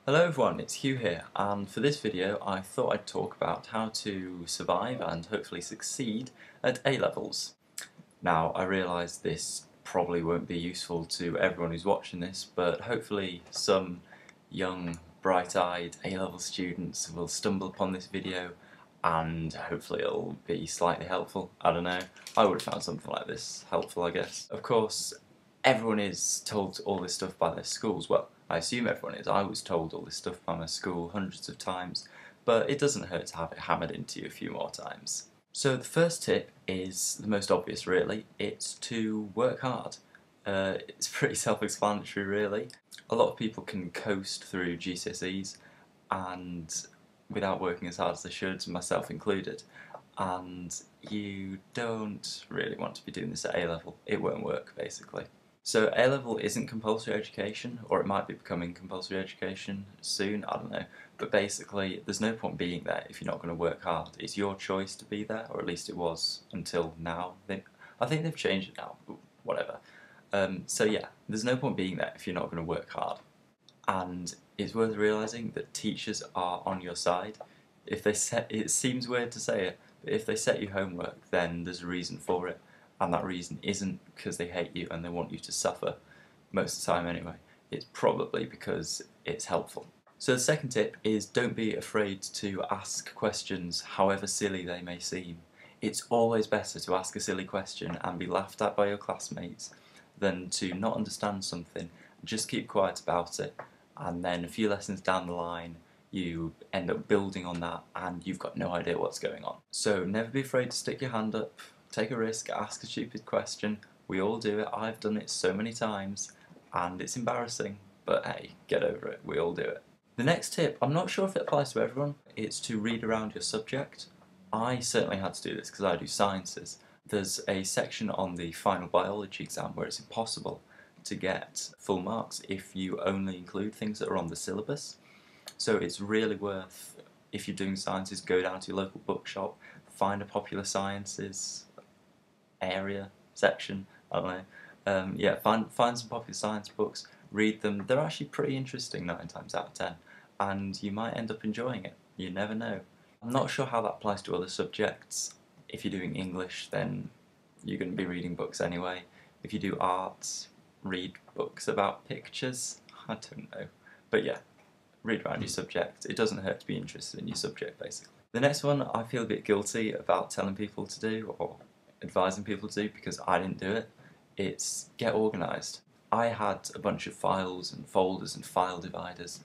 Hello everyone, it's Hugh here, and for this video I thought I'd talk about how to survive and hopefully succeed at A-levels. Now, I realise this probably won't be useful to everyone who's watching this, but hopefully some young, bright-eyed A-level students will stumble upon this video and hopefully it'll be slightly helpful. I don't know, I would have found something like this helpful, I guess. Of course, everyone is told all this stuff by their schools. Well, I assume everyone is. I was told all this stuff by my school hundreds of times, but it doesn't hurt to have it hammered into you a few more times. So the first tip is the most obvious really, it's to work hard. It's pretty self-explanatory really. A lot of people can coast through GCSEs and without working as hard as they should, myself included, and you don't really want to be doing this at A-level. It won't work basically. So A-level isn't compulsory education, or it might be becoming compulsory education soon, I don't know. But basically, there's no point being there if you're not going to work hard. It's your choice to be there, or at least it was until now. I think they've changed it now, whatever. So yeah, there's no point being there if you're not going to work hard. And it's worth realising that teachers are on your side. If they set, it seems weird to say it, but if they set you homework, then there's a reason for it. And that reason isn't because they hate you and they want you to suffer, most of the time anyway. It's probably because it's helpful. So the second tip is don't be afraid to ask questions, however silly they may seem. It's always better to ask a silly question and be laughed at by your classmates than to not understand something, just keep quiet about it, and then a few lessons down the line you end up building on that and you've got no idea what's going on. So never be afraid to stick your hand up. Take a risk, ask a stupid question. We all do it. I've done it so many times and it's embarrassing, but hey, get over it. We all do it. The next tip, I'm not sure if it applies to everyone, it's to read around your subject. I certainly had to do this because I do sciences. There's a section on the final biology exam where it's impossible to get full marks if you only include things that are on the syllabus. So it's really worth, if you're doing sciences, go down to your local bookshop, find a popular sciences area section, I don't know. Yeah, find some popular science books, read them. They're actually pretty interesting 9 times out of 10, and you might end up enjoying it. You never know. I'm not sure how that applies to other subjects. If you're doing English, then you're going to be reading books anyway. If you do arts, read books about pictures. I don't know. But yeah, read around your subject. It doesn't hurt to be interested in your subject, basically. The next one I feel a bit guilty about telling people to do, or advising people to do because I didn't do it, it's get organised. I had a bunch of files and folders and file dividers,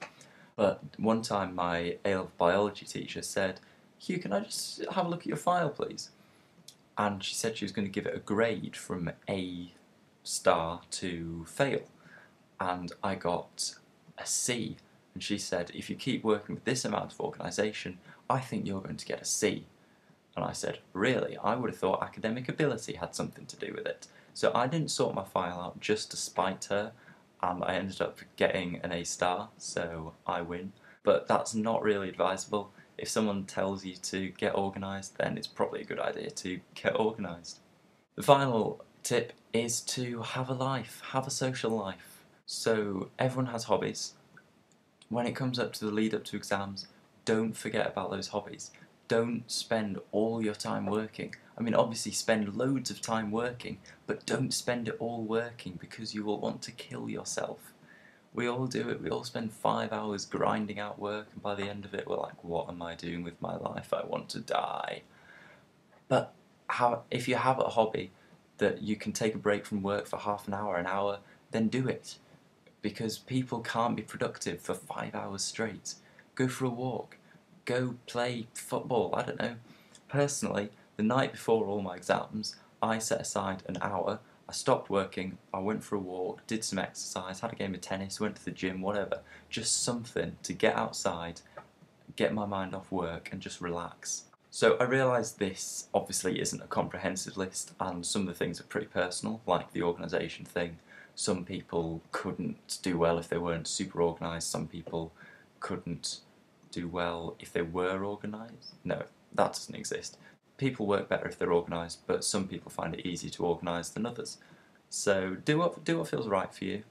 but one time my A-level biology teacher said, "Hugh, can I just have a look at your file please?" And she said she was going to give it a grade from A star to fail, and I got a C, and she said, "If you keep working with this amount of organisation, I think you're going to get a C." And I said, "Really? I would have thought academic ability had something to do with it." So I didn't sort my file out just to spite her, and I ended up getting an A star, so I win. But that's not really advisable. If someone tells you to get organised, then it's probably a good idea to get organised. The final tip is to have a life, have a social life. So everyone has hobbies. When it comes up to the lead up to exams, don't forget about those hobbies. Don't spend all your time working. I mean, obviously spend loads of time working, but don't spend it all working because you will want to kill yourself. We all do it. We all spend 5 hours grinding out work, and by the end of it, we're like, what am I doing with my life? I want to die. But if you have a hobby that you can take a break from work for half an hour, then do it. Because people can't be productive for 5 hours straight. Go for a walk. Go play football, I don't know. Personally, the night before all my exams, I set aside an hour, I stopped working, I went for a walk, did some exercise, had a game of tennis, went to the gym, whatever. Just something to get outside, get my mind off work and just relax. So I realise this obviously isn't a comprehensive list and some of the things are pretty personal, like the organisation thing. Some people couldn't do well if they weren't super organised, some people couldn't do well if they were organised. No, that doesn't exist. People work better if they're organised, but some people find it easier to organise than others. So do what feels right for you,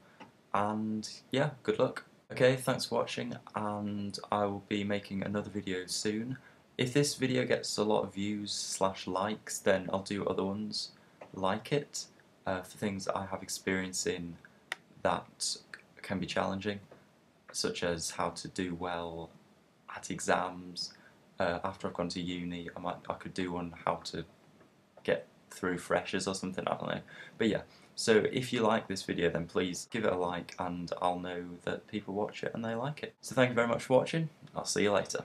and yeah, good luck. Okay, thanks for watching, and I will be making another video soon. If this video gets a lot of views / likes, then I'll do other ones like it for things that I have experience in that can be challenging, such as how to do well at exams. After I've gone to uni, I could do one how to get through freshers or something, I don't know. But yeah, so if you like this video, then please give it a like and I'll know that people watch it and they like it. So thank you very much for watching. I'll see you later.